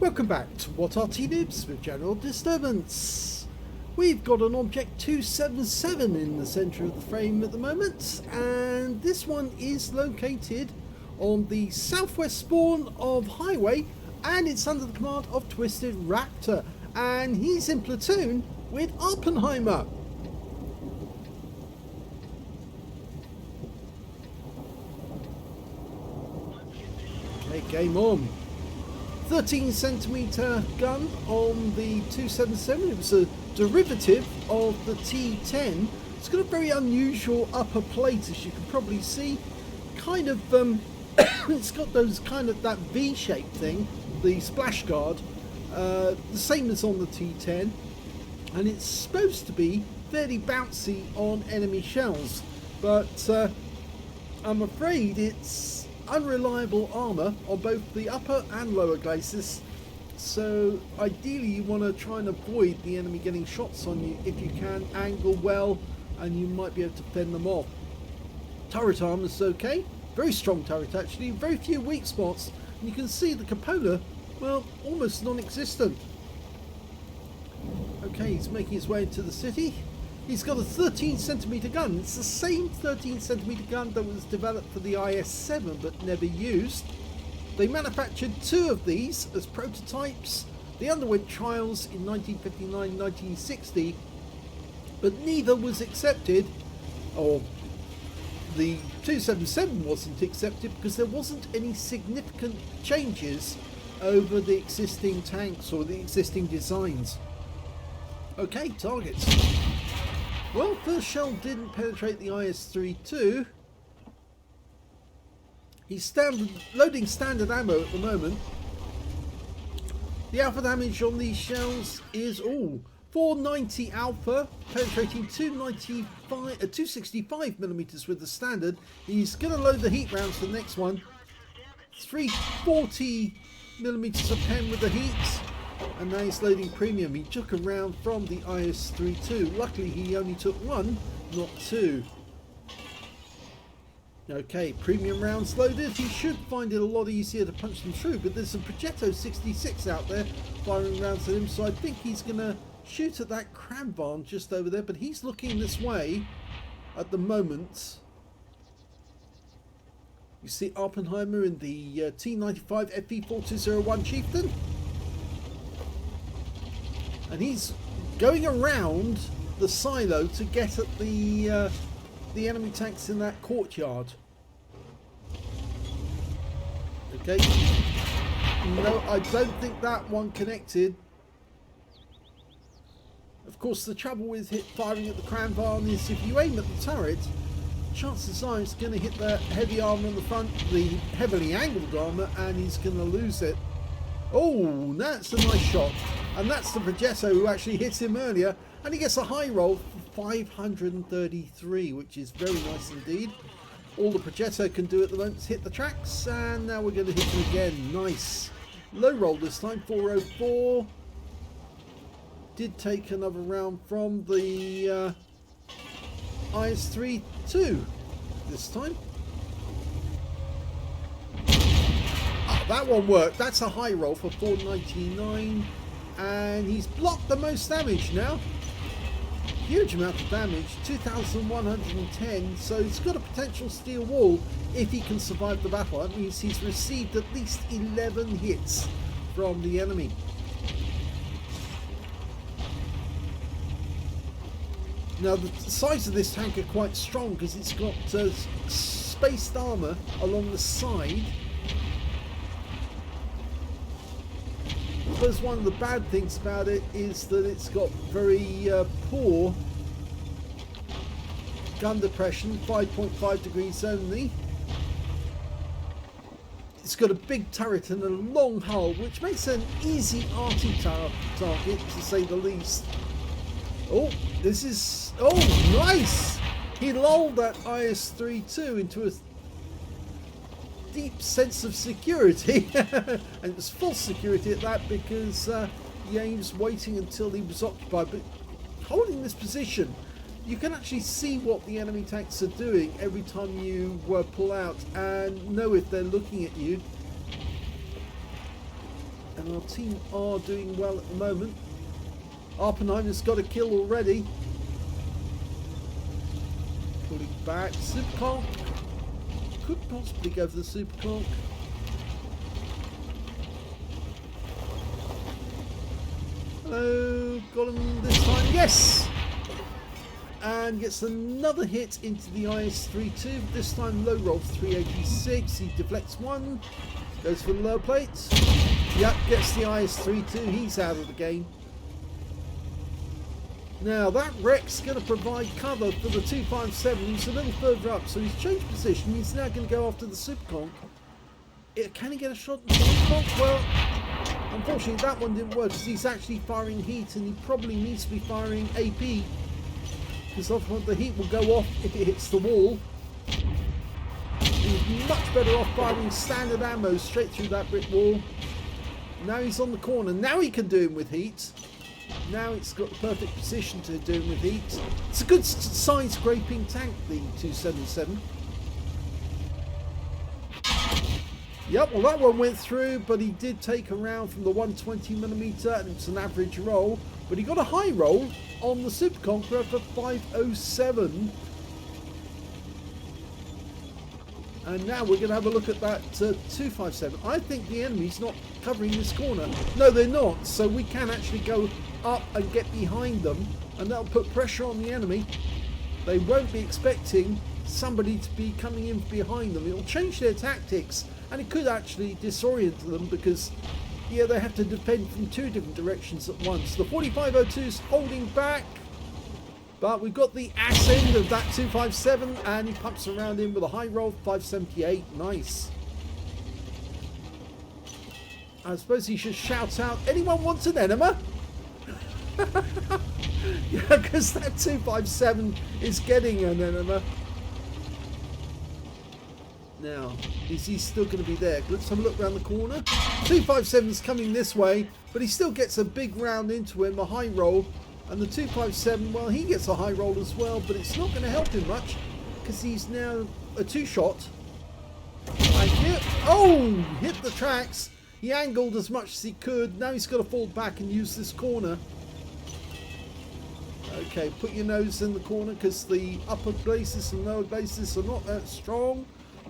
Welcome back to What Arty Noobs with General Disturbance. We've got an Object 277 in the centre of the frame at the moment, and this one is located on the southwest spawn of Highway, and it's under the command of Twist3dRaptur3, and he's in platoon with Oppenheimer. Okay, game on. 13cm gun on the 277. It was a derivative of the T10. It's got a very unusual upper plate, as you can probably see. Kind of, it's got those kind of that V-shaped thing, the splash guard, the same as on the T10, and it's supposed to be fairly bouncy on enemy shells, but I'm afraid it's unreliable armour on both the upper and lower glacis, so ideally you want to try and avoid the enemy getting shots on you if you can, angle well, and you might be able to fend them off. Turret armour is okay, very strong turret actually, very few weak spots, and you can see the cupola, well, almost non-existent. Okay, he's making his way into the city. He's got a 13cm gun. It's the same 13cm gun that was developed for the IS-7 but never used. They manufactured two of these as prototypes. They underwent trials in 1959-1960, but neither was accepted, or the 277 wasn't accepted because there wasn't any significant changes over the existing tanks or the existing designs. Okay, targets. Well, first shell didn't penetrate the IS-32. He's loading standard ammo at the moment. The alpha damage on these shells is 490 alpha, penetrating 265mm with the standard. He's going to load the heat rounds for the next one. 340mm of pen with the heat. And now he's loading premium. He took a round from the IS-32. Luckily he only took one, not two. Okay, premium rounds loaded. He should find it a lot easier to punch them through, but there's some Progetto 66 out there firing rounds at him, so I think he's going to shoot at that Cranvarn just over there, but he's looking this way at the moment. You see Oppenheimer in the T95 FE4201 Chieftain. And he's going around the silo to get at the enemy tanks in that courtyard. Okay. No, I don't think that one connected. Of course, the trouble with firing at the Cranvarn is if you aim at the turret, chances are it's going to hit the heavy armour on the front, the heavily angled armour, and he's going to lose it. Oh, that's a nice shot. And that's the Progetto who actually hit him earlier. And he gets a high roll for 533, which is very nice indeed. All the Progetto can do at the moment is hit the tracks. And now we're going to hit him again. Nice. Low roll this time, 404. Did take another round from the IS-32 this time. That one worked. That's a high roll for 499, and he's blocked the most damage now. Huge amount of damage, 2,110, so he's got a potential steel wall if he can survive the battle. That means he's received at least 11 hits from the enemy. Now the sides of this tank are quite strong because it's got spaced armour along the side. I suppose one of the bad things about it is that it's got very poor gun depression, 5.5 degrees only. It's got a big turret and a long hull, which makes it an easy Arty target, to say the least. Oh, this is... oh, nice! He lulled that IS-32 into a deep sense of security, and it was false security at that because he was waiting until he was occupied. But holding this position, you can actually see what the enemy tanks are doing every time you pull out and know if they're looking at you. And And our team are doing well at the moment. Oppenheimer's got a kill already. Pulling back. Superconk. Could possibly go for the Superconk. Hello, got him this time. Yes! And gets another hit into the IS-32. This time low roll for 386. He deflects one. Goes for the low plate. Yep, gets the IS-32. He's out of the game. Now that wreck's going to provide cover for the 257. He's a little further up, so he's changed position. He's now going to go after the Superconk. Can he get a shot at the Superconk? Well, unfortunately that one didn't work because he's actually firing heat, and he probably needs to be firing AP. Because otherwise the heat will go off if it hits the wall. He's much better off firing standard ammo straight through that brick wall. Now he's on the corner. Now he can do him with heat. Now it's got the perfect position to do him with heat. It's a good side scraping tank, the 277. Yep, well that one went through, but he did take a round from the 120mm, and it's an average roll. But he got a high roll on the Superconk for 507. And now we're going to have a look at that 257. I think the enemy's not covering this corner. No, they're not. So we can actually go up and get behind them, and that'll put pressure on the enemy. They won't be expecting somebody to be coming in behind them. It'll change their tactics, and it could actually disorient them because, yeah, they have to defend from two different directions at once. The 4502's holding back, but we've got the ass end of that 257, and he pumps around in with a high roll, 578. Nice. I suppose he should shout out, anyone wants an enema? Yeah, because that 257 is getting an enema. Now, is he still going to be there? Let's have a look around the corner. 257's coming this way, but he still gets a big round into him, a high roll. And the 257, well, he gets a high roll as well, but it's not going to help him much because he's now a two-shot. Thank you. Oh, hit the tracks. He angled as much as he could. Now he's got to fall back and use this corner. Okay, put your nose in the corner because the upper bases and lower bases are not that strong.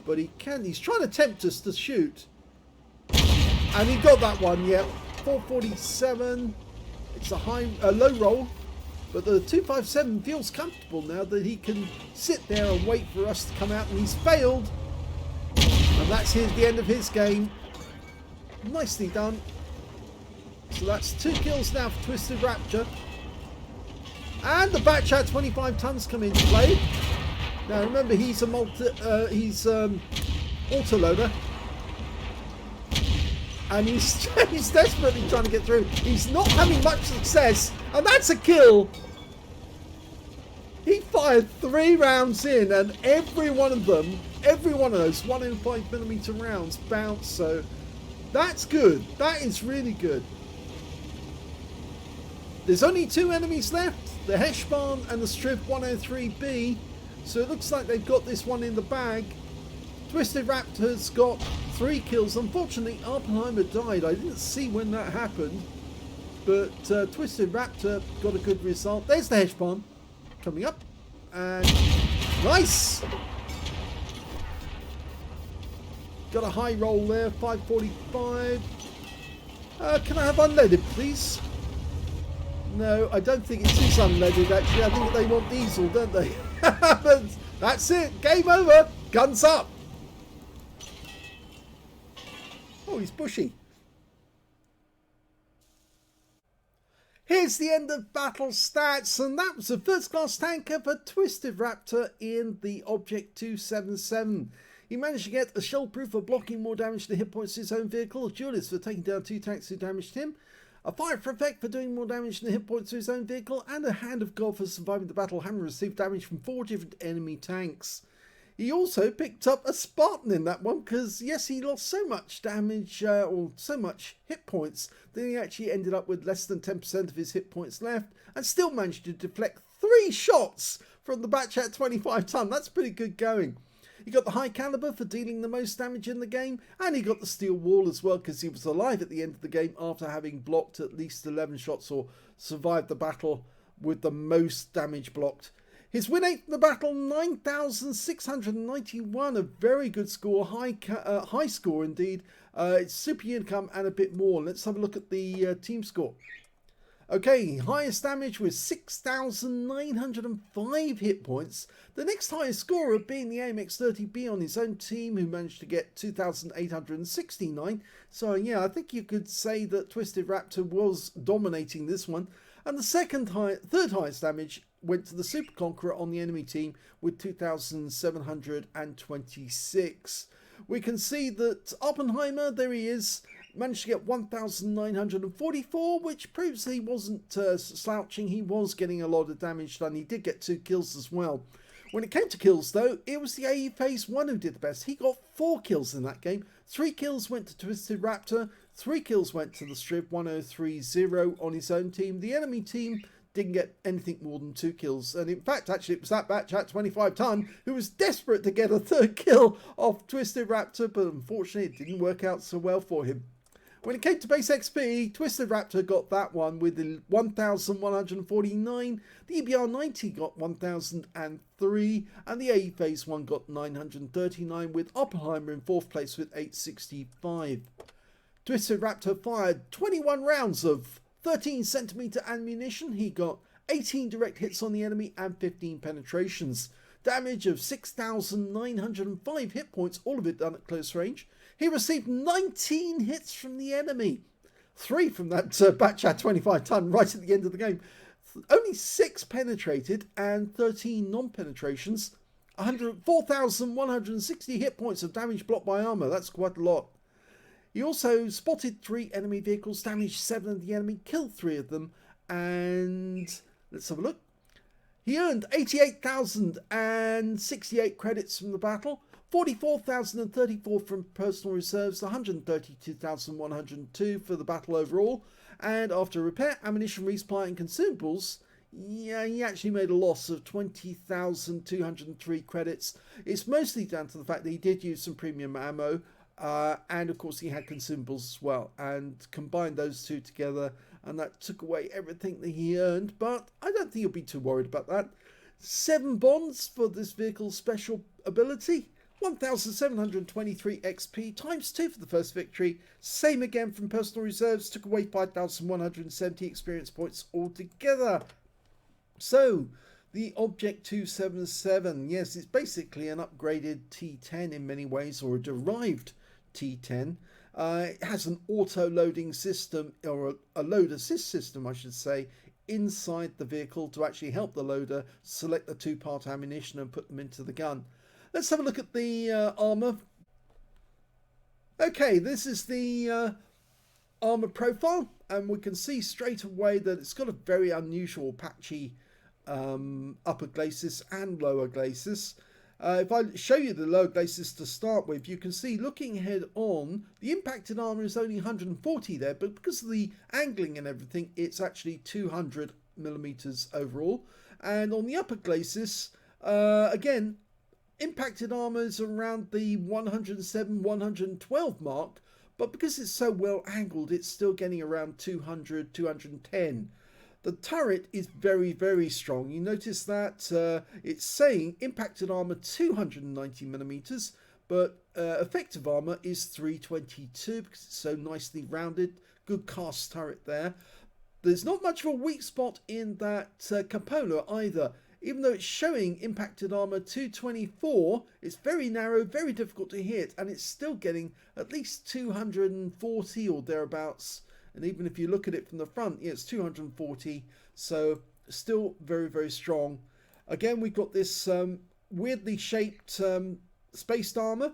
But he can. He's trying to tempt us to shoot. And he got that one, yeah. 447. It's a low roll. But the 257 feels comfortable now that he can sit there and wait for us to come out. And he's failed. And that's the end of his game. Nicely done. So that's 2 kills now for Twist3dRaptur. And the Batchat 25 tons come into play. Now remember, he's a autoloader, and he's desperately trying to get through. He's not having much success, and that's a kill. He fired 3 rounds in, and every one of those 105mm rounds bounced. So that's good. That is really good. There's only 2 enemies left: the Heshbon and the Striv 103B. So it looks like they've got this one in the bag. Twist3dRaptur's got 3 kills. Unfortunately, Oppenheimer died. I didn't see when that happened. But Twist3dRaptur got a good result. There's the Heshbon coming up. And nice! Got a high roll there, 545. Can I have unleaded, please? No, I don't think it is unleaded, actually. I think they want diesel, don't they? But that's it. Game over. Guns up. Oh, he's bushy. Here's the end of battle stats, and that was a first-class tanker for Twist3dRaptur in the Object 277. He managed to get a shell proof for blocking more damage to hit points to his own vehicle, a duelist for taking down 2 tanks who damaged him, a fire for effect for doing more damage than hit points to his own vehicle, and a hand of God for surviving the battle, having received damage from 4 different enemy tanks. He also picked up a Spartan in that one because, yes, he lost so much damage or so much hit points that he actually ended up with less than 10% of his hit points left and still managed to deflect 3 shots from the Batchat 25 ton. That's pretty good going. He got the high caliber for dealing the most damage in the game, and he got the steel wall as well because he was alive at the end of the game after having blocked at least 11 shots or survived the battle with the most damage blocked. His win rate in the battle, 9,691, a very good score, high score indeed. It's super income and a bit more. Let's have a look at the team score. Okay, highest damage was 6,905 hit points. The next highest scorer being the AMX30B on his own team, who managed to get 2,869. So yeah, I think you could say that Twist3dRaptur was dominating this one. And the third highest damage went to the Super Conqueror on the enemy team with 2,726. We can see that Oppenheimer, there he is, managed to get 1,944, which proves he wasn't slouching. He was getting a lot of damage done. He did get 2 kills as well. When it came to kills, though, it was the AE Phase 1 who did the best. He got 4 kills in that game. 3 kills went to Twist3dRaptur. 3 kills went to the Striv 1030 on his own team. The enemy team didn't get anything more than 2 kills. And in fact, actually, it was that batch at 25 ton who was desperate to get a 3rd kill off Twist3dRaptur, but unfortunately it didn't work out so well for him. When it came to base XP, Twist3dRaptur got that one with 1,149, the EBR90 got 1,003, and the AE Phase 1 got 939, with Oppenheimer in 4th place with 865. Twist3dRaptur fired 21 rounds of 13cm ammunition. He got 18 direct hits on the enemy and 15 penetrations. Damage of 6,905 hit points, all of it done at close range. He received 19 hits from the enemy. 3 from that batch at 25 ton right at the end of the game. Only 6 penetrated and 13 non-penetrations. 4,160 hit points of damage blocked by armor. That's quite a lot. He also spotted 3 enemy vehicles, damaged 7 of the enemy, killed 3 of them, and let's have a look. He earned 88,068 credits from the battle, 44,034 from personal reserves, 132,102 for the battle overall, and after repair, ammunition, resupply and consumables, yeah, he actually made a loss of 20,203 credits. It's mostly down to the fact that he did use some premium ammo, and of course he had consumables as well, and combined those two together, and that took away everything that he earned, but I don't think you'll be too worried about that. 7 bonds for this vehicle's special ability, 1,723 XP times 2 for the first victory. Same again from personal reserves, took away 5,170 experience points altogether. So the Object 277, yes, it's basically an upgraded T10 in many ways, or a derived T10. It has an auto-loading system, or a load assist system, I should say, inside the vehicle to actually help the loader select the 2-part ammunition and put them into the gun. Let's have a look at the armor. Okay, this is the armor profile, and we can see straight away that it's got a very unusual patchy upper glacis and lower glacis. If I show you the lower glacis to start with, you can see looking head on, the impacted armor is only 140 there, but because of the angling and everything, it's actually 200 millimeters overall. And on the upper glacis, again, impacted armor is around the 107, 112 mark, but because it's so well angled, it's still getting around 200, 210. The turret is very, very strong. You notice that it's saying impacted armor 290 millimeters, but effective armor is 322 because it's so nicely rounded. Good cast turret there. There's not much of a weak spot in that cupola either. Even though it's showing impacted armor 224, it's very narrow, very difficult to hit, and it's still getting at least 240 or thereabouts. And even if you look at it from the front, yeah, it's 240, so still very, very strong. Again, we've got this weirdly shaped spaced armor.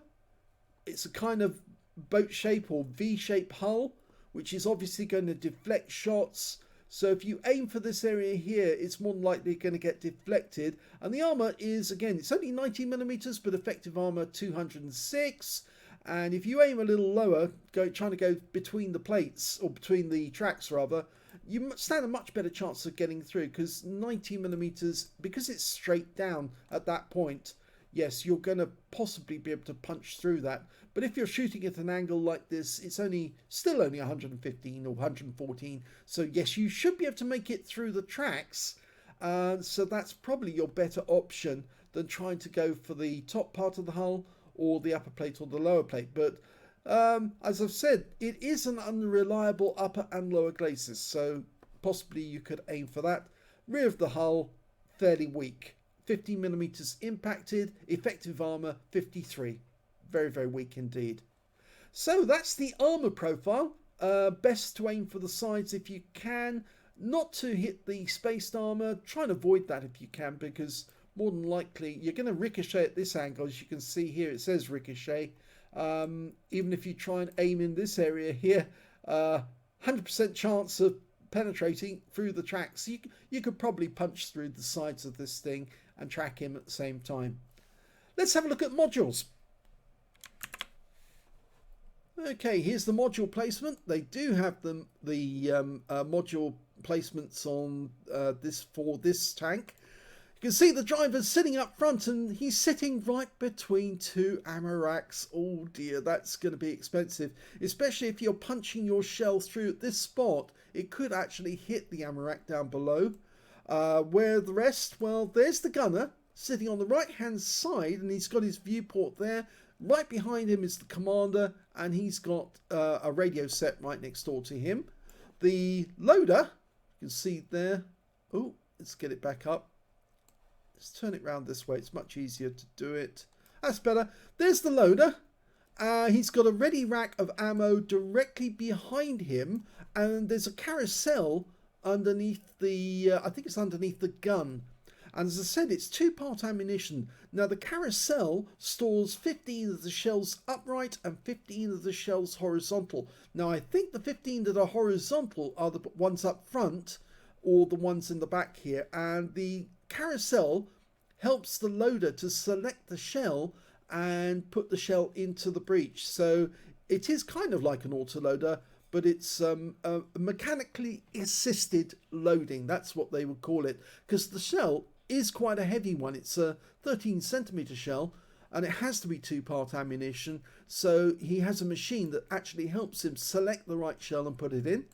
It's a kind of boat shape or V-shaped hull, which is obviously going to deflect shots. So if you aim for this area here, it's more than likely going to get deflected. And the armor is, again, it's only 90 millimeters, but effective armor 206. And if you aim a little lower, trying to go between the plates, or between the tracks rather, you stand a much better chance of getting through, because 90 millimeters, because it's straight down at that point, yes, you're going to possibly be able to punch through that. But if you're shooting at an angle like this, it's still only 115 or 114. So yes, you should be able to make it through the tracks. So that's probably your better option than trying to go for the top part of the hull or the upper plate or the lower plate. But as I've said, it is an unreliable upper and lower glacis, so possibly you could aim for that. Rear of the hull, fairly weak. 15 millimeters impacted, effective armor 53. Very, very weak indeed. So that's the armor profile. Best to aim for the sides if you can. Not to hit the spaced armor. Try and avoid that if you can, because more than likely you're going to ricochet at this angle. As you can see here, it says ricochet. Even if you try and aim in this area here, 100% chance of penetrating through the tracks. You could probably punch through the sides of this thing and track him at the same time. Let's have a look at modules. Okay, here's the module placement. They do have the module placements on for this tank. You can see the driver's sitting up front and he's sitting right between two ammo racks. Oh dear, that's going to be expensive, especially if you're punching your shell through at this spot. It could actually hit the ammo rack down below. Where the rest, well, there's the gunner sitting on the right hand side and he's got his viewport there. Right behind him is the commander and he's got a radio set right next door to him. The loader, you can see there. Oh, let's get it back up. Let's turn it round this way. It's much easier to do it. That's better. There's the loader. He's got a ready rack of ammo directly behind him. And there's a carousel underneath the, I think it's underneath the gun. And as I said, it's two-part ammunition. Now the carousel stores 15 of the shells upright and 15 of the shells horizontal. Now I think the 15 that are horizontal are the ones up front or the ones in the back here. And the carousel helps the loader to select the shell and put the shell into the breech. So it is kind of like an autoloader, but it's a mechanically assisted loading. That's what they would call it, because the shell is quite a heavy one. It's a 13cm shell and it has to be two-part ammunition. So he has a machine that actually helps him select the right shell and put it in.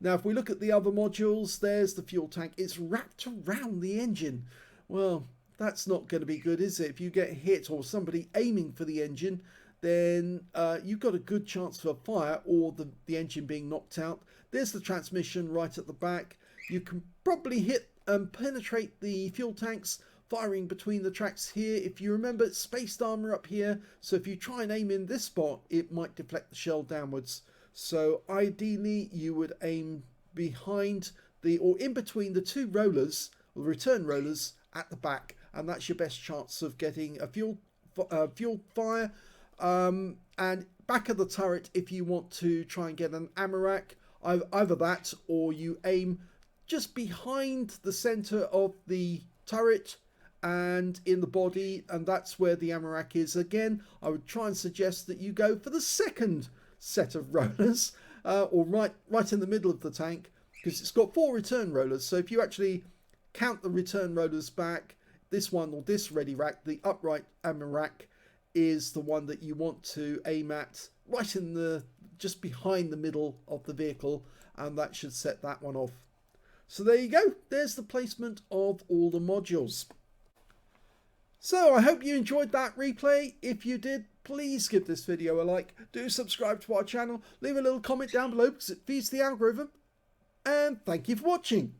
Now, if we look at the other modules, there's the fuel tank. It's wrapped around the engine. Well, that's not going to be good, is it? If you get hit or somebody aiming for the engine, then you've got a good chance for fire or the engine being knocked out. There's the transmission right at the back. You can probably hit and penetrate the fuel tanks firing between the tracks here. If you remember, it's spaced armor up here. So if you try and aim in this spot, it might deflect the shell downwards. So ideally you would aim behind or in between the two rollers, or return rollers at the back, and that's your best chance of getting a fuel fire. And back of the turret, if you want to try and get an ammo rack, either that or you aim just behind the center of the turret and in the body, and that's where the ammo rack is. Again, I would try and suggest that you go for the second set of rollers, or right in the middle of the tank, because it's got 4 return rollers. So if you actually count the return rollers back, this one or this ready rack, the upright ammo rack, is the one that you want to aim at right in just behind the middle of the vehicle, and that should set that one off. So there you go. There's the placement of all the modules. So I hope you enjoyed that replay. If you did, please give this video a like. Do subscribe to our channel. Leave a little comment down below because it feeds the algorithm. And thank you for watching.